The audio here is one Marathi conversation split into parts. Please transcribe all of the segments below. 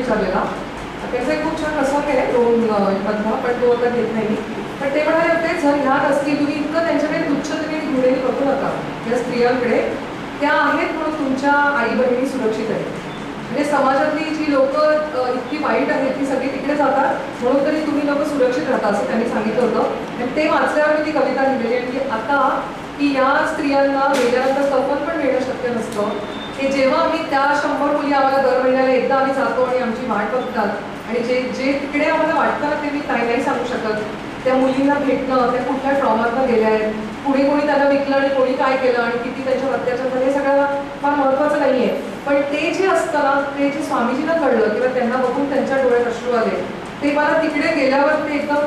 विचारलेला. त्याचा एक खूप छान प्रसंग आहे दोन मधला, पण तो आता घेत नाही. पण ते म्हणाले होते जर ह्या नसली तुम्ही इतकं त्यांच्याकडे तुच्छतेने घुडेली बघू नका. या स्त्रियांकडे त्या आहेत म्हणून तुमच्या आई बहिणी सुरक्षित आहेत. म्हणजे समाजातली जी लोक इतकी वाईट आहेत ती सगळी तिकडे जातात म्हणून तरी तुम्ही लोक सुरक्षित राहता असं त्यांनी सांगितलं होतं. आणि ते वाचल्यावर मी ती कविता लिहिलेली आहे की आता की या स्त्रियांना गेल्यानंतर कफन पण मिळणं शक्य नसतं. हे जेव्हा आम्ही त्या 100 मुली आम्हाला दर महिन्याला एकदा आम्ही जातो आणि आमची वाट बघतात आणि जे जे तिकडे आम्हाला वाटतं ना ते मी काही नाही सांगू शकत. त्या मुलींना भेटणं, त्या कुठल्या ट्रॉमातनं गेल्या आहेत, पुढे कोणी त्यांना विकलं आणि कोणी काय केलं आणि किती त्यांच्यावर अत्याचार झाले हे सगळं फार महत्त्वाचं नाही आहे. पण ते जे असतं ना ते जे स्वामीजींना कळलं किंवा त्यांना बघून त्यांच्या डोळ्यात अश्रू आले ते मला तिकडे गेल्यावर ते एकदम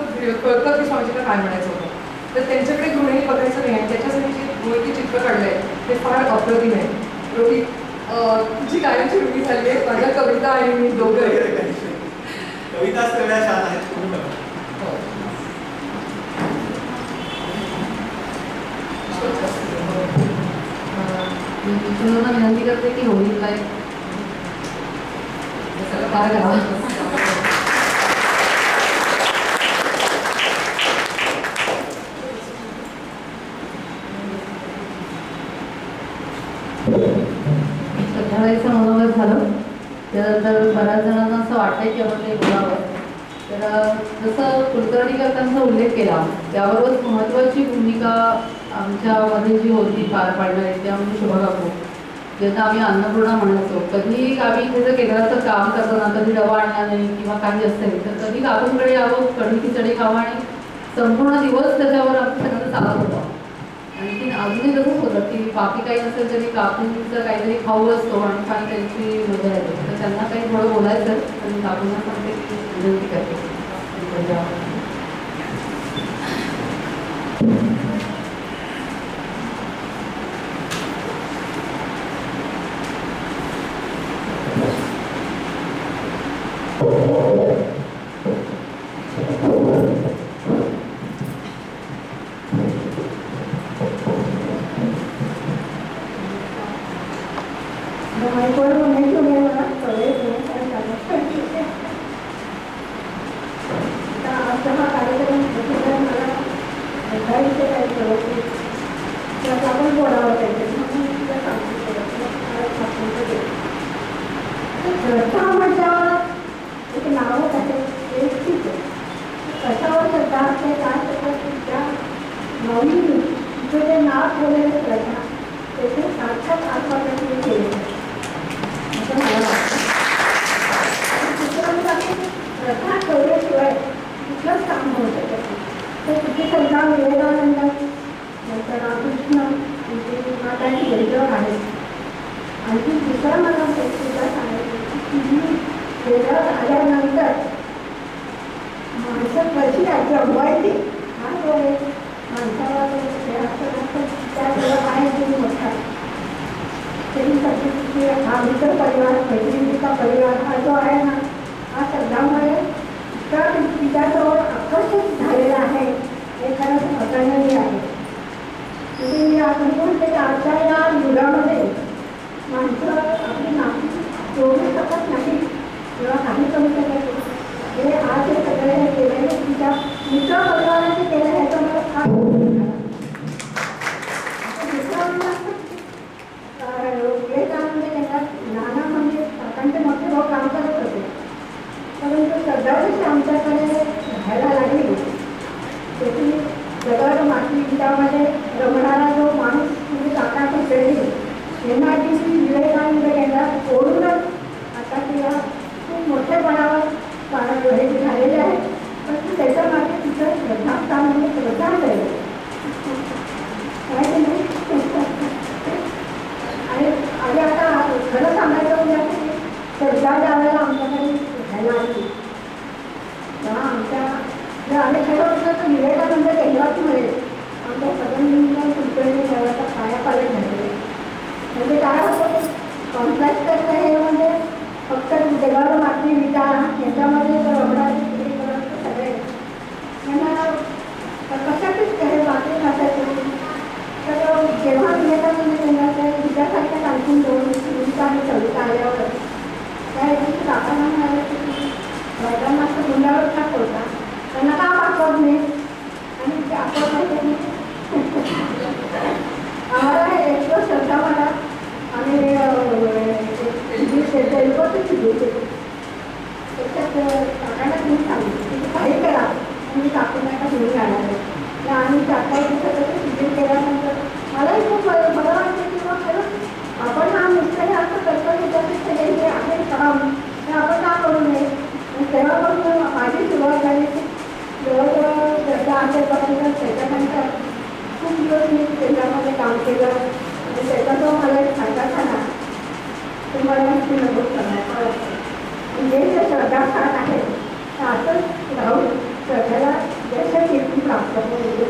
कळतं की स्वामीजींना काय म्हणायचं होतं. तर त्यांच्याकडे गृहिणी बघायचं नाही आणि त्याच्यासाठी जे गोष्टी चित्र काढलंय ते फार अप्रतिम आहे. रोहित तुझी कायमची रुढी झाली आहे. माझ्या कविता आणि मी दोघं कविता सगळ्या छान आहेत. तुम्हाला विनंती करते की रोहितला सध्यावेळेचं मनोगत झालं. त्यानंतर बऱ्याच जणांना असं वाटतंय की आपण ते बोलावं. तर जसं कुलकर्णी काकांचा उल्लेख केला त्याबरोबरच महत्त्वाची भूमिका आमच्यामध्ये जी होती पार पाडणारी त्या म्हणजे शोभा काकू, ज्यांना आम्ही अन्नपूर्णा म्हणायचो. कधी आम्ही इथे जर केंद्राचं काम करताना कधी डबा आणला नाही किंवा काही असेल तर कधी काकूंकडे यावं, कढी खिचडी खावं आणि संपूर्ण दिवस त्याच्यावर आमचं सगळं चालत होतं. आणखी अजूनही तसंच होतं की बाकी काही नसेल तरी काकूंचं काहीतरी खाऊ असतो आणि काही त्यांची मजा येते. तर त्यांना काही थोडं बोलायचं आणि काकूंना सांगते की विनंती करते. म्हणजे काय मुलावर का ठेवता त्यांना का पाठवत नाही आणि ते आपण माहिती आम्हाला एक श्रद्धा मला आणि त्याच्यात काकांना घेऊन सांगितलं की काही करा मी काकूंना का घेऊन जाणार आहे आणि 4-5 दिवसाचं शिबिर केल्यानंतर मलाही खूप बरं वाटतं की मग खरंच आपण हा निश्चय असं कर्तव्य त्याचे जे आहे काम ते आपण का करू नये तेव्हापासून माझी सुरुवात झाली की जवळजवळ श्रद्धा असेपर्यंत त्याच्यानंतर खूप दिवस मी त्याच्यामध्ये काम केलं आणि त्याचा जो मला एक फायदा झाला तो मला नक्की नमूद करायचा वाटतं म्हणजे जे श्रद्धास्थान आहे ते असंच राहून श्रद्धेला जशा कीर्ती प्राप्त होईल.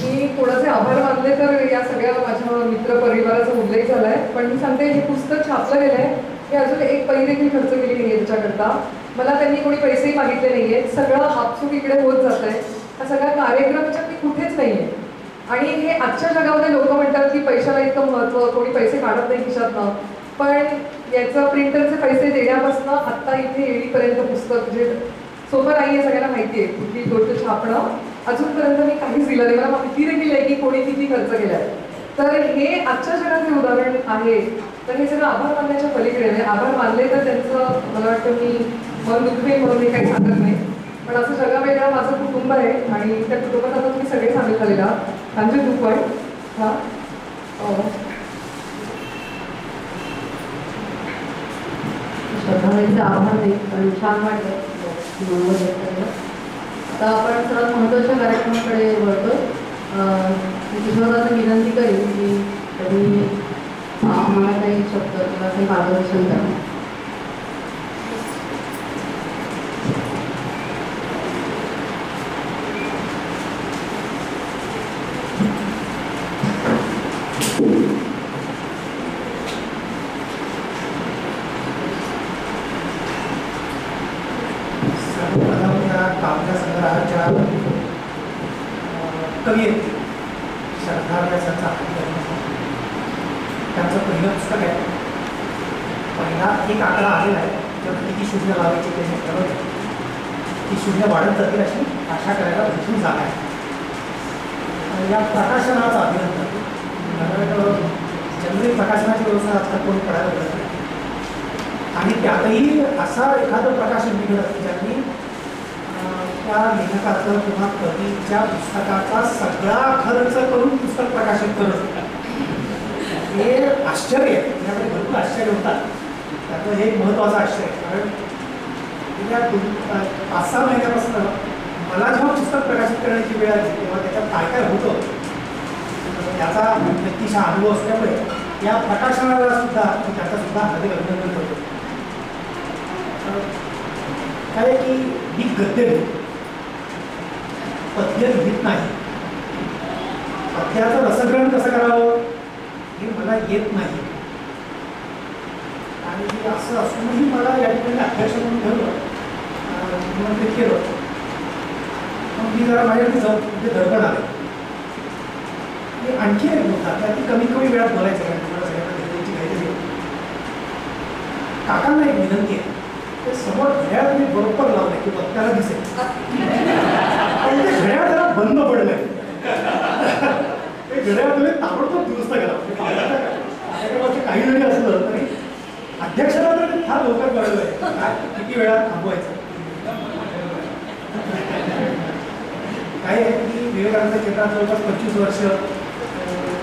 मी कोणाचे आभार मानले तर या सगळ्या माझ्या मित्र परिवाराचा उल्लेख झालाय पण मी सांगते हे पुस्तक छापलं गेलंय हे अजून एक पैसे देखील खर्च केली नाही त्याच्याकरता मला त्यांनी कोणी पैसेही मागितले नाहीये सगळं हापसूक इकडे होत जात आहे हा सगळा कार्यक्रमच्या मी कुठेच नाहीये आणि हे आजच्या जगामध्ये लोक म्हणतात की पैशाला इतकं महत्त्व कोणी पैसे काढत नाही खिशातनं पण याचं प्रिंटरचे पैसे देण्यापासून आत्ता इथे येईपर्यंत पुस्तक जे सोपं नाही आहे सगळ्यांना माहिती आहे कुठली गोष्ट छापणं अजूनपर्यंत मी काहीच दिलं नाही मला माहिती देखील आहे की कोणी किती खर्च केला तर हे आजच्या जगात हे उदाहरण आहे तर हे सगळं आभार मानण्याच्या पलीकडे म्हणजे आभार मानले तर त्यांचं मला वाटतं मी मन दुखवे म्हणून मी काही सांगत नाही पण असं जगावेगळं माझं कुटुंब आहे आणि त्या कुटुंबात आता तुम्ही सगळे सामील झालेला त्यांचे दुःख आहे हां श्रद्धांचे आभार देईल पण छान वाटलं आता आपण सर्वात महत्त्वाच्या कार्यक्रमाकडे वळतो किशोरांना विनंती करेन की कधी आम्हाला काही शब्द किंवा काही मार्गदर्शन करा. काव्य संग्रहाच्या कवी आहेत श्रद्धा व्यासाचा त्यांचं पहिलं पुस्तक आहे पहिला एक आकडा आलेला आहे तर किती शून्य लावायचे ते ठरवलं ती शून्य वाढत जातील अशी आशा करायला भरपूर जागा आहे या प्रकाशनाचा अभिनंदन जनरली प्रकाशनाची व्यवस्था आजकाल कोणी करायला मिळत नाही आणि त्यातही असा एखादं प्रकाशन निघत ज्यांनी त्या लेखकाचं किंवा कवीच्या पुस्तकाचा सगळा खर्च करून पुस्तक प्रकाशित करत हे आश्चर्य आहे त्याच्यामध्ये भरपूर आश्चर्य होतात त्यातलं हे एक महत्त्वाचं आश्चर्य आहे कारण गेल्या 5-6 महिन्यापासून मला जेव्हा पुस्तक प्रकाशित करण्याची वेळ आली तेव्हा त्याच्यात काय काय होतं त्याचा व्यक्तिशः अनुभव असल्यामुळे या प्रकाशनाला सुद्धा त्याचा सुद्धा हार्दिक अभिनंदन करतो काय की मी गद्य लिहितो पद्य लिहित नाही पद्याचं रसग्रहण कसं करावं हे मला येत नाही आणि असं असूनही मला या ठिकाणी अध्यक्ष म्हणून ठेवलं निमंत्रित केलं मग मी जरा माझ्याकडे धडपड आले मी आणखी एक बोलतात त्या ती कमीत कमी वेळात बोलायचं कारण तुम्हाला सगळ्यांना घेण्याची घ्यायची काकांना एक विनंती आहे ते समोर घड्याळ मी बरोबर लावलंय की बघताना दिसेल पण ते घड्याळ जरा बंद पडलंय ते घड्याळ तुम्ही ताबडतोब दुरुस्त करा कार्यक्रमाचे काही जरी असलं तरी अध्यक्षाला तर ते फार लवकर कळलंय किती वेळात थांबवायचं काय आहे की विवेकानंद केंद्रात जवळपास 25 वर्ष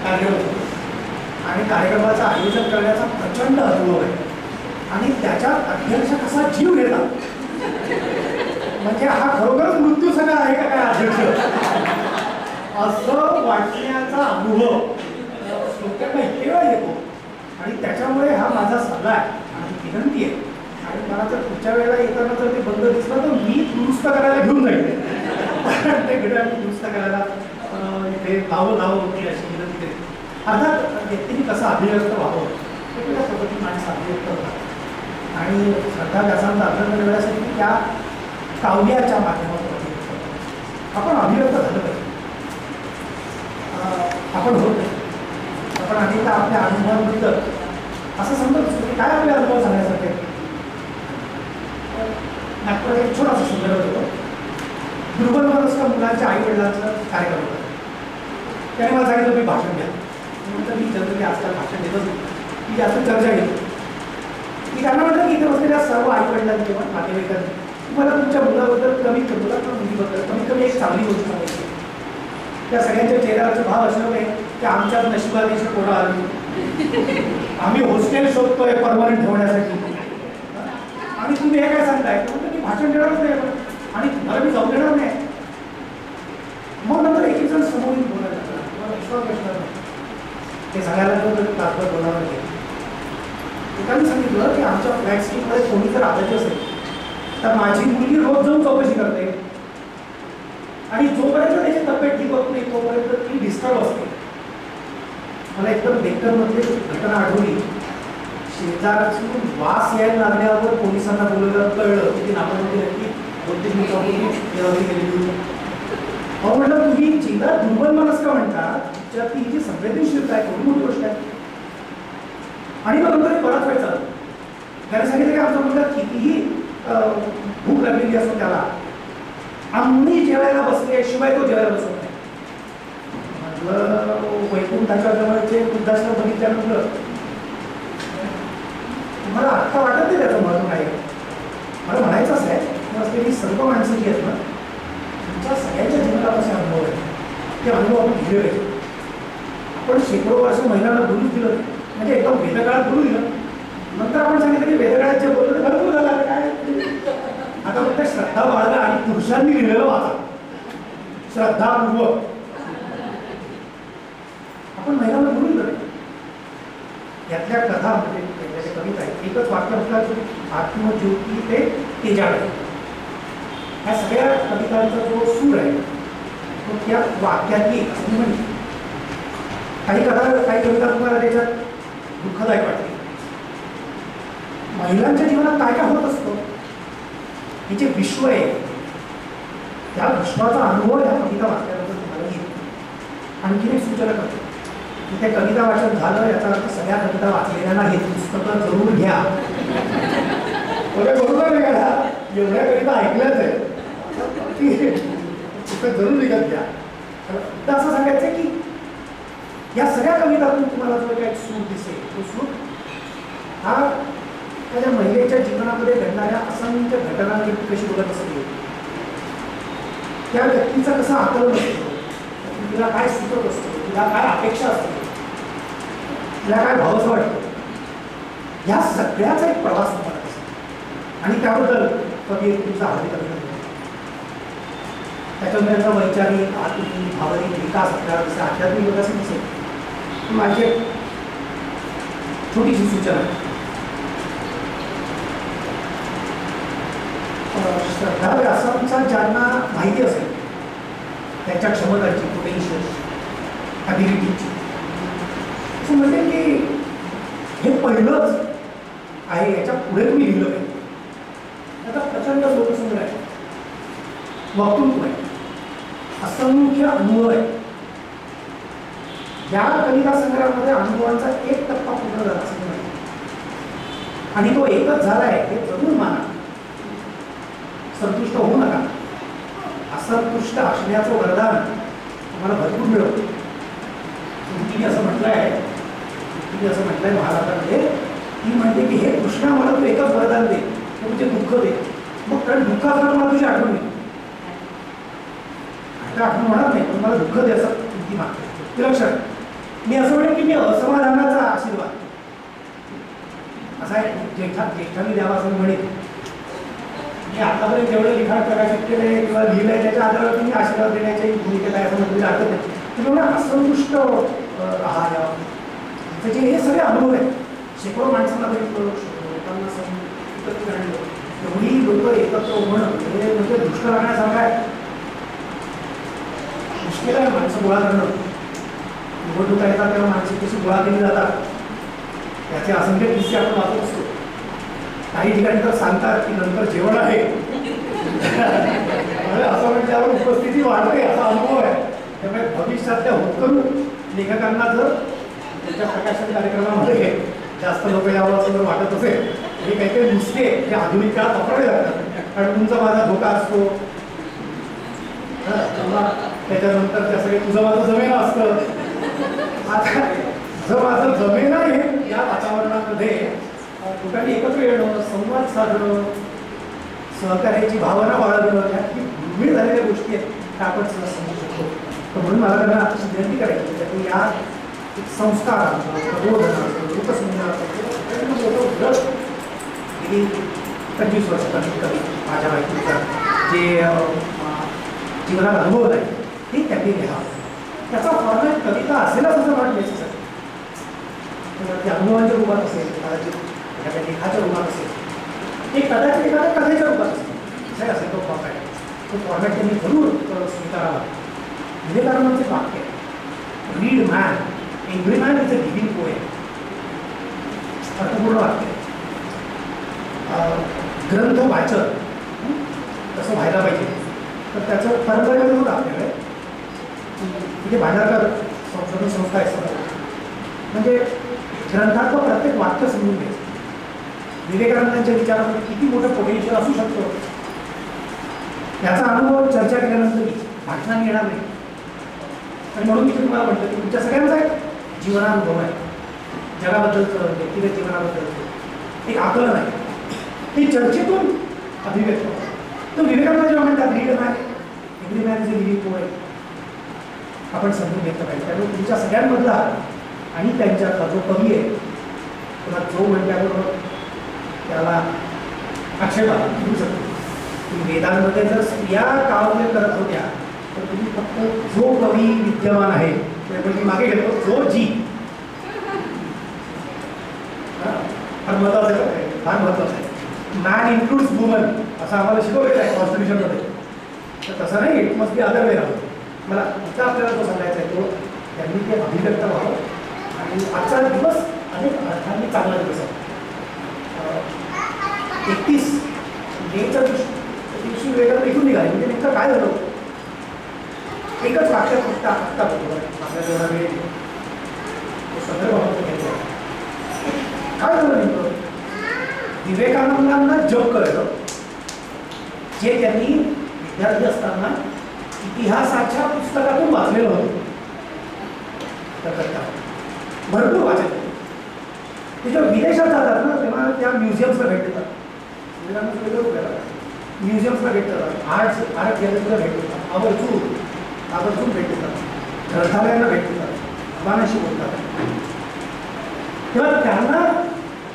कार्यरत होतो आणि कार्यक्रमाचं आयोजन करण्याचा प्रचंड अनुभव आहे आणि त्याच्यात अध्यक्ष कसा जीव घेतात म्हणजे हा खरोखरच मृत्यू सगळा आहे का काय अध्यक्ष असं वाटण्याचा अनुभव श्रोत्यांना इतके वेळा येतो आणि त्याच्यामुळे हा माझा सल्ला आहे आणि विनंती आहे आणि मला जर पुढच्या वेळेला येताना जर ते बंद दिसलं तर मी दुरुस्त करायला घेऊन जाईल ते घड्याळ दुरुस्त करायला इथे लावं होती अशी विनंती केली अर्थात व्यक्तीने कसं अभिव्यक्त व्हावं वेगवेगळ्या पद्धतीने माणसं अभिव्यक्त होतात आणि श्रद्धा व्यासांचा अभ्यास करण्यासाठी त्या काव्याच्या माध्यमातून आपण अभिव्यक्त झालं पाहिजे आपण होत नाही आपण अनेकदा आपल्या अनुभवाबद्दल असं समजत असतो की काय आपले अनुभव सांगण्यासारखे. नागपुरात एक छोटासा संदर्भ होतो. दुर्बल मनस्क मुलांच्या आई वडिलांचा कार्यक्रम होता. त्याने मला सांगितलं मी भाषण द्या. म्हटलं मी जनरली आजकाल भाषण देतच नाही, की जास्त चर्चा घेतो. मी त्यांना म्हटलं की इथे बसलेल्या सर्व आई वडिलांनी किंवा नातेवाईकांनी तुम्हाला तुमच्या मुलाबद्दल कमीत कमी मुला किंवा मुलीबद्दल कमीत कमी एक चांगली गोष्ट सांगायची. त्या सगळ्यांच्या चेहऱ्यावरचे भाव असे होते की आमच्याच नशिबात कोणा आली, आम्ही हॉस्टेल शोधतोय परमनंट ठेवण्यासाठी आणि तुम्ही हे काय सांगताय. म्हणजे मी भाषण देणारच नाही आणि मला मी जाऊ देणार नाही. मग नंतर एक जण समोर बोलायला लागला, मला विश्वास बसणार नाही. ते सांगायला गेलं तात्पर बोलावं लागेल. एकाने सांगितलं की आमच्या फ्लॅट स्कीममध्ये कोणी जर आजारी असेल तर माझी मुलगी रोज जाऊन चौकशी करते आणि जोपर्यंत त्याची तब्येत ठीक होत नाही तोपर्यंत ती डिस्टर्ब असते. मला एकदम बेकरमधली घटना आठवली. शेजारची वास यायला लागल्यावर पोलिसांना बोलवलं, कळलं की ती नाकामध्ये नक्की 2-3 दिवसापूर्वी गेलेली होती. अहो म्हटलं तुम्ही जिला दुर्बल मनस्क म्हणता त्याच्यात ती जी संवेदनशीलता आहे थोडी मोठी गोष्ट आहे. आणि मग नंतर बराच वेळ चालतो. त्याने सांगितलं की आमचा मुलगा कितीही भूक लागलेली असतो त्याला आम्ही जेवायला बसल्याशिवाय तो जेवायला बसत नाही. म्हटलं वैकुंठाच्या जवळचे वृद्धाश्रम बघितल्यानंतर मला आत्ता वाटत नाही त्याचं महत्व नाही. मला म्हणायचंच आहे असलेली सर्व माणसं जी आहेत ना तुमच्या सगळ्यांच्या जीवनात असे अनुभव आहेत. ते अनुभव आपण घेतले पाहिजे. आपण शेकडो वर्ष महिलांना बोलून दिलं म्हणजे एकदम वेदकाळात बोलू दिलं. नंतर आपण सांगितलं की वेदकाळात जे बोललं ते भरपूर झालं. काय आता फक्त श्रद्धा बाळगा आणि पुरुषांनी लिहिलेलं वाचा श्रद्धापूर्वक. आपण महिलांना बोलून दिलं. यातल्या कथा म्हणजे त्याच्या कविता आहेत. एकच वाक्य असतात आत्मज्योती ते तेजाकडे. ह्या सगळ्या कवितांचा जो सूर आहे तो त्या वाक्यातली असं म्हणजे काही कथा काही कविता तुम्हाला त्याच्यात दुःखदायक वाटते. महिलांच्या जीवनात काय काय होत असतं हे जे विश्व आहे त्या विश्वाचा अनुभव या कविता वाचल्यानंतर तुम्हाला येईल. आणखी एक सूचना करतो की त्या कविता वाचन झालं याचा अर्थ सगळ्या कविता वाचलेल्या हे पुस्तकं जरूर घ्या. बरोबर नाही का? एवढ्या कविता ऐकल्याच आहे पुस्तक जरूर विकत घ्या. तर असं सांगायचं की या सगळ्या कवितातून तुम्हाला जो काही सूर दिसेल तो सूर हा त्याच्या महिलेच्या जीवनामध्ये घडणाऱ्या असंख्य घटनांची कशी बोलत असते, त्या व्यक्तीचा कसा आकलन असतो, तिला काय सुचत असतो, तिला काय अपेक्षा असते, तिला काय भावच वाटतं, ह्या सगळ्याचा एक प्रवास तुम्हाला असतो. आणि त्याबद्दल कवी तुमचा हवी कविता त्याच्यामध्ये त्याचा वैचारिक आत्मिक भावनिक विकास आपल्याला जसं आध्यात्मिक विकास नसेल. माझी एक छोटीशी सूचना श्रद्धा व्यासांचा ज्यांना माहिती असेल त्यांच्या क्षमतांची पोटेन्शियल ॲबिलिटीची असं म्हणते की हे पहिलंच आहे याच्या पुढे तुम्ही लिहिलं पाहिजे. त्याचा प्रचंड लोकसंग्रह आहे, वक्तृत्व आहे, असंख्य अनुभव आहे. या कविता संग्रहामध्ये अनुभवांचा 1% पूर्ण झाला असं नाही आणि तो एकच झालाय हे जरूर माना. संतुष्ट होऊ नका. असंतुष्ट असण्याचं वरदान तुम्हाला भरपूर मिळवतं. तिने असं म्हटलंय महाराजांमध्ये. ती म्हणते की हे कृष्णा मला तू एकच वरदान दे, तुझे दुःख दे. मग कारण दुःख असलं मला तुझी आठवण येईल. आता आठवण होणार नाही पण मला दुःख दे असं ती मागते. ती लक्षात मी असं म्हणेन की मी असमाधानाचा आशीर्वाद असा आहे ज्येष्ठांनी द्यावा असं म्हणेन. मी आतापर्यंत जेवढं लिखाण प्रकाशित केलंय किंवा लिहिलंय त्याच्या आधारावर तुम्ही आशीर्वाद देण्याची भूमिकेत आहे असं म्हणजे अर्थ नाही. तुम्ही असंतुष्ट राहा. त्याचे हे सगळे अनुभव आहेत. शेकडो माणसांना भेटलो, लोकांना एकत्र आणलं, एवढी लोक एकत्र होणं हे म्हणजे दृष्ट राहण्यासारखं आहे. मुश्किल आहे माणसं गोळा करणं. निवडणुका येतात तेव्हा माणसं कशी गोळा केली जातात त्याचे असंख्य किस्से आपण वाचत असतो. काही ठिकाणी तर सांगतात की नंतर जेवण आहे असं म्हटल्यावर उपस्थिती वाढते असा अनुभव आहे. त्यामुळे भविष्यातल्या होतकरू लेखकांना जर त्याच्या प्रकाशन कार्यक्रमामध्ये जास्त लोक यावं असं जर वाटत असेल हे काही काही नुसते हे आधुनिक काळात वापरावे लागतात. कारण तुमचा माझा धोका असतो, त्याच्यानंतर त्या सगळे तुझं माझं जमेना असतं. आता जर माझं जमेना हे या वातावरणामध्ये लोकांनी एकत्र येणं, संवाद साधणं, सहकार्याची भावना बाळगणं, या किती दुर्मिळ झालेल्या गोष्टी आहेत त्या आपण समजू शकतो. तर म्हणून मला त्यांना अशी विनंती करायची की या संस्कारांचं, प्रबोधनाचं, लोकसंग्रहाचं मोठं व्रत गेली 25 वर्ष कमीत कमी माझ्या माहितीनुसार जे जीवनात अनुभव आहे ते त्यांनी लिहावं. त्याचा फॉर्मॅट कविता असेलच असं वाटलं ते अनुभवांच्या रूपात असेल, कदाचित एखाद्या लेखाच्या रूपात असेल, ते कदाचित एखाद्या कथेच्या रूपात असेल, असेल तो फॉर्मॅट. तो फॉर्मॅट त्यांनी जरूर स्वीकारावा. विवेकानंदांचे वाक्य read man, every man is a living poem, अर्थपूर्ण वाक्य. ग्रंथ वाचन कसं व्हायला पाहिजे तर त्याचं परंपरेमध्ये होतं आपल्याकडे. तिथे भांडारकर संशोधन संस्था आहे सगळं, म्हणजे ग्रंथातलं प्रत्येक वाक्य समजून घ्यायचं. विवेकानंदांच्या विचारामध्ये किती मोठं पोटेन्शियल असू शकतो याचा अनुभव चर्चा केल्यानंतर भाषणाने येणार नाही. आणि म्हणून मी तुम्हाला म्हटलं की तुमच्या सगळ्यांचा एक जीवनानुभव आहे, जगाबद्दलचं, व्यक्तिगत जीवनाबद्दलचं एक आकलन आहे, ते चर्चेतून अभिव्यक्त होतं. तर विवेकानंद जेव्हा म्हणतात read man, every man is a living poem, आपण समजून घेतलं पाहिजे. त्यामुळे तुमच्या सगळ्यांमधला आणि त्यांच्यातला जो कवी आहे किंवा जो म्हटल्याबरोबर त्याला आक्षेपाला घेऊ शकतो. वेदांमध्ये जर स्त्रिया काव्य करत होत्या तर तुम्ही फक्त जो कवी विद्यमान आहे त्यापैकी मागे घेतो जो जी, फार महत्वाचं आहे, फार महत्वाचं आहे. मॅन इन्क्लूड्स वुमन असं आम्हाला शिकवलेलं आहे कॉन्स्टिट्यूशनमध्ये. तर तसं नाही, it must be other way राहतो. मला इथं आपल्याला जो सांगायचा आहे तो त्यांनी ते अभिव्यक्त व्हावं. आणि आजचा दिवस अनेक अर्थांनी चांगला दिवस आहे. 31 मेच्या दिवशी वेगळं इथून निघाले. म्हणजे नेमकं काय झालं, एकच वाक्य फक्त आत्ता बरोबर आपल्या जेवढा वेळ संदर्भ घ्यायचा. काय झालं नेमकं, विवेकानंदांना जग कळलं जे त्यांनी विद्यार्थी असताना इतिहासाच्या पुस्तकातून वाचलेलं होतं. भरपूर वाचन ते जेव्हा विदेशात जातात ना तेव्हा त्या म्युझियम्सला भेट देतात. म्युझियम्सला भेट देतात, आर्ट गॅलरीला भेट देतात, आवर्जून भेट देतात, ग्रंथालयांना भेट देतात, अभानाशी बोलतात. तेव्हा त्यांना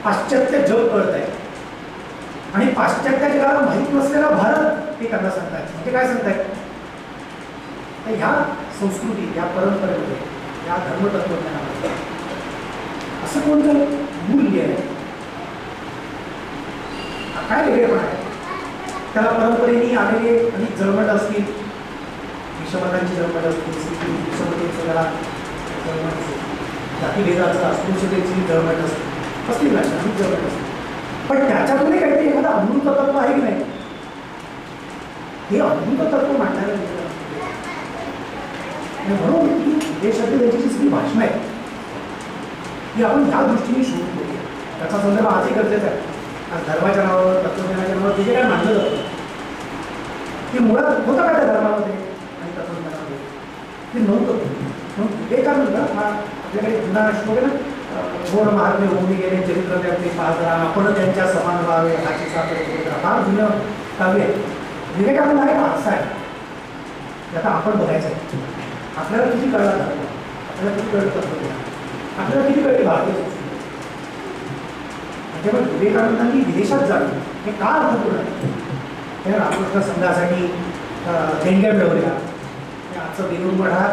पाश्चात्य जग कळत आहे आणि पाश्चात्य जगाला माहीत नसलेला भारत ते त्यांना सांगतायत. म्हणजे काय सांगतायत, तर ह्या संस्कृती, या परंपरेमध्ये, या धर्मतत्वज्ञानामध्ये असं कोणतं मूल्य आहे, काय वेगळेपण आहे. त्याला परंपरेने आलेले अनेक जळमट असतील, विषमतांची जळमट असतील, विषमतेचं जरा जळमट असतील, जातीभेदाचं अस्पृश्यतेची जळमट असतील अशा अनेक जळमट असतील. पण त्याच्यामध्ये काहीतरी एखादं अमृत तत्व आहे की नाही, हे अमृत तत्व मांडणारे म्हणून की देशातील त्याची जी सगळी भाषणं आहेत ती आपण ह्या दृष्टीने शोधून बघूया. त्याचा संदर्भ आजही गरजेचा आहे. आज धर्माच्या नावावर, तत्वज्ञानाच्या नावावर जे जे काय मानलं जातं ते मुळात होतं का त्या धर्मामध्ये आणि तत्वज्ञानामध्ये, ते नव्हतं. म्हणून विवेकानंद हा आपल्याकडे जुना श्लोक आहे ना, गोड महात्मे होऊन गेले चरित्र त्यातले पाहता, आपण त्यांच्या समान व्हावे हाची साखर, फार जुनं काव्य आहे. विवेकानंद हा एक आरसा आहे, त्याचा आपण बघायचं आहे. आपल्याला किती कळला धर्म, आपल्याला किती कळलं तत्वज्ञान, आपल्याला किती कळली भारतीय संस्कृती. तेव्हा विवेकानंदांनी विदेशात जाणं हे का अर्थपूर्ण आहे. त्या रामकृष्ण संघासाठी देणग्या मिळवल्या, आजचं बेलूर मठात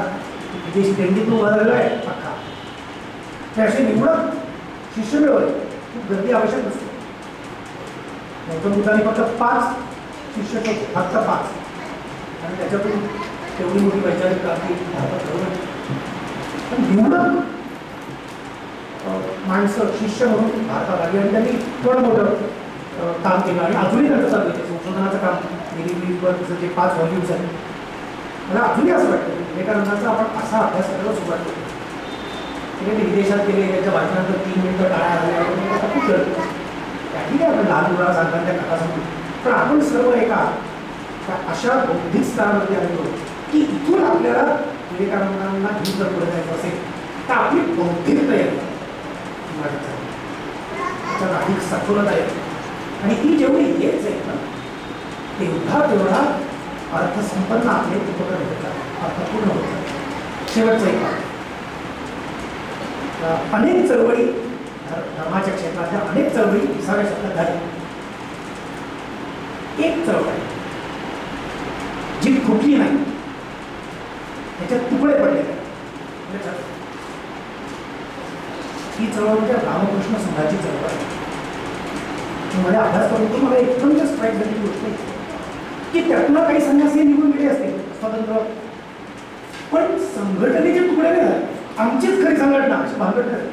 विदेशी देणगीतून बदललं आहे अख्खा. ते असे निवडक शिष्य मिळवले, खूप गर्दी आवश्यक नसते. गौतम बुद्धांनी फक्त 5 शिष्य ठेवले, फक्त 5, आणि त्याच्यातून तेवढी मोठी वैचारिक क्रांती भारतात घडवली. पण निवडक माणसं शिष्य म्हणून भारतात आली आणि त्यांनी थोडं मोठं काम केलं आणि अजूनही त्यांचं चालू आहे संशोधनाचं काम. निरीवर जे 5 व्हॉल्यूम्स आहेत, मला अजूनही असं वाटतं की विवेकानंदाचा आपण असा अभ्यास करायला सुरुवात केली ते विदेशात गेले, त्याच्या वाचनानंतर 3 मिनिटं टाळ्या आल्या, आता खूप जड ठीक आहे. आपण लहान मुलाला सांगतात त्या कथासमोर, पण आपण सर्व एका अशा बौद्धिक स्तरावरती आलेलो की इथून आपल्याला विवेकानंदांना घेऊन जर पुढे जायचं असेल तर आपली बौद्धिक तयारी त्याच्यात अधिक सखोलता येते. आणि ती जेवढी येत जाईल ना तेवढा अर्थसंपन्न आपले उपकरण होतात, अर्थपूर्ण होतात. शेवटचं एक अनेक चळवळी धर्माच्या क्षेत्रातल्या अनेक चळवळी 20व्या शतकात झाल्या. एक चळवळ जी फुटली नाही, त्याच्यात तुकडे पडले ही चळवळ म्हणजे रामकृष्ण संघाची चळवळ आहे. मध्ये अभ्यास करून मला एकदम स्ट्राईक झालेली गोष्ट की त्यातून काही संन्यासी निघून गेले असते स्वतंत्र, पण संघटनेचे तुकडे नाही झाले. आमचीच खरी संघटना अशी भानगड झाली.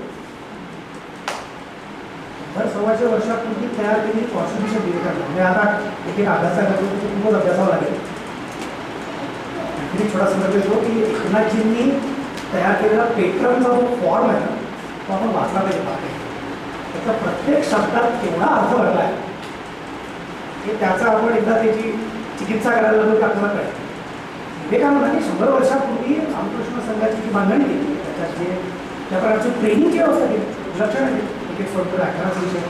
125 वर्षापूर्वी तयार केलेली कॉन्स्टिट्यूशन विवेकानंद म्हणजे आता एक अभ्यासाला खूपच अभ्यासावा लागेल. आणखी थोडा संदर्भ येतो की एकनाथजींनी तयार केलेला पेट्रनचा जो फॉर्म आहे ना तो आपण वाचला पाहिजे. त्याचा प्रत्येक शब्दात केवढा अर्थ भरला आहे की त्याचा आपण एकदा त्याची चिकित्सा करायला लागलो की आपल्याला कळेल. विवेकानंदांनी 100 वर्षापूर्वी रामकृष्ण संघाची जी बांधणी केली, त्याच्यात ज्या प्रकारची ट्रेनिंगची व्यवस्था केली, लक्षण आहे एक सोडतो 18 विषय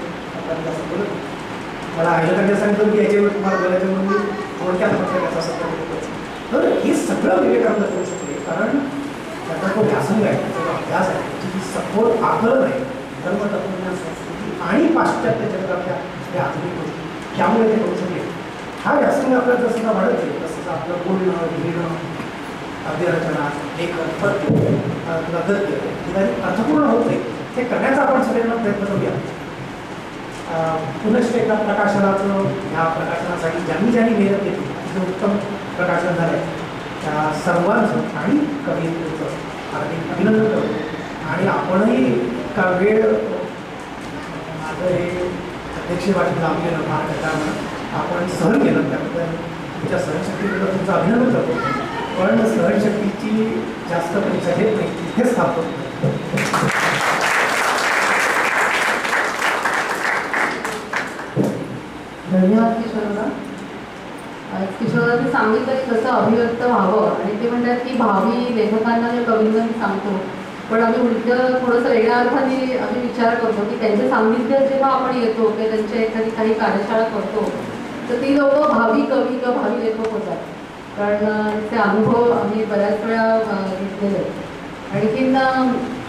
जास्त बोलत. मला आयोजकांनी सांगितलं की याच्यावर तुम्हाला बोलायचं म्हणून मी थोडक्यात म्हटलं याचा सत्तर देतो. तर हे सगळं विवेकानंद करू शकले कारण त्याचा तो व्यासंग आहे, त्याचा जो अभ्यास आहे, त्याची जी सखोल आकलन आहे धर्म, तत्वज्ञान, संस्कृती आणि पाश्चात्य जगतातल्या त्या आधुनिक गोष्टी, त्यामुळे ते करू शकले. हा व्यासंग आपल्याला जसं वाढत जाईल तसं आपलं बोलणं, लिहिणं, काव्यरचना, लेखन, पद्य, गद्य इत्यादी अर्थपूर्ण होत नाही. हे करण्याचा आपण सगळ्यांना प्रयत्न करूया. पुनश्च एका प्रकाशनाचं ह्या प्रकाशनासाठी ज्यांनी मेहनत केली, जे उत्तम प्रकाशन झालं आहे त्या सर्वांचं आणि कवितेचं हार्दिक अभिनंदन करतो. आणि आपणही का वेळ माझं हे अध्यक्ष वाटलं आपल्याला फार करताना आपण सहन केलं, त्याबद्दल तुमच्या सहनशक्तीबद्दल तुमचं अभिनंदन करतो. पण सहनशक्तीची जास्त परीक्षा घेत नाही, इथेच थांबतो. धन्यवाद किशोरदा. किशोरदांनी सांगितलं की कसं अभिव्यक्त व्हावं आणि ते म्हणतात की भावी लेखकांना जे कवींना मी सांगतो, पण आम्ही उलटं थोडंसं वेगळ्या अर्थाने आम्ही विचार करतो की त्यांच्या सान्निध्यात जेव्हा आपण येतो किंवा त्यांच्या एखादी काही कार्यशाळा करतो तर ती लोकं भावी कवी किंवा भावी लेखक होतात. कारण ते अनुभव आम्ही बऱ्याच वेळा घेतलेले आहेत. आणखीन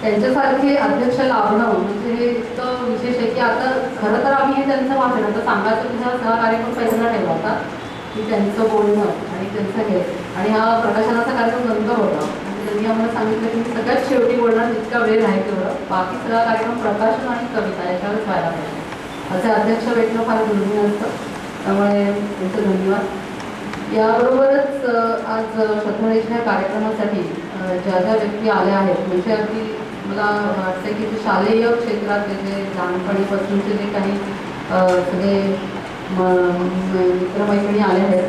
त्यांच्यासारखे अध्यक्ष लाभणं म्हणजे हे इतकं विशेष आहे की आता खरं तर आम्ही हे त्यांचं वाचन आता सांगायचं तुझा हा कार्यक्रम पहिल्यांदा ठेवला होता की त्यांचं बोलणं आणि त्यांचं हे आणि हा प्रकाशनाचा कार्यक्रम नंतर होता. म्हणजे त्यांनी आम्हाला सांगितलं की मी सगळ्यात शेवटी बोलणार जितका वेळ आहे तेवढं, बाकी सगळा कार्यक्रम प्रकाशन आणि कविता याच्यावरच व्हायला पाहिजे. असे अध्यक्ष भेटणं फार दुर्मिळ असतं, त्यामुळे तुमचं धन्यवाद. याबरोबरच आज शतवरीच्या कार्यक्रमासाठी ज्या ज्या व्यक्ती आल्या आहेत म्हणजे अगदी मला वाटतं की ते शालेय क्षेत्रातले जे लहानपणीपासूनचे जे काही सगळे मित्रमैत्रिणी आले आहेत,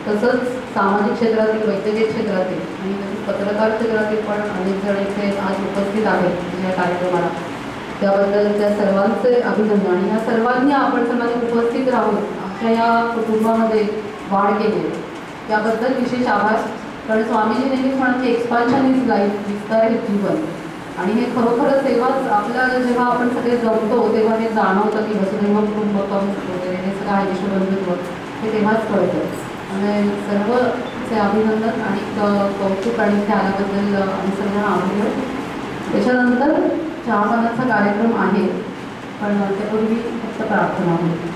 तसंच सामाजिक क्षेत्रातील, वैद्यकीय क्षेत्रातील आणि तसंच पत्रकार क्षेत्रातील पण अनेक जण इथे आज उपस्थित आहेत या कार्यक्रमाला. त्याबद्दल त्या सर्वांचे अभिनंदन. आणि या सर्वांनी आपण सर्वांनी उपस्थित राहून आमच्या या कुटुंबामध्ये वाढ केली त्याबद्दल विशेष आभार. कारण स्वामीजी नेहमीच म्हणते एक्सपान्शन इज लाईफ, विस्तार हे जीवन. आणि हे खरोखरच तेव्हाच आपल्याला जेव्हा आपण सगळे जमतो तेव्हा हे जाणवतं की वसुधैव कुटुंबकम वगैरे हे सगळं आहे विश्वबंधुत्व हे तेव्हाच कळतं. आणि सर्वचे अभिनंदन आणि कौतुक आणि इथे आल्याबद्दल आम्ही सगळ्यांना आवडलं. त्याच्यानंतर चहापानाचा कार्यक्रम आहे पण त्यापूर्वी फक्त प्रार्थना होईल.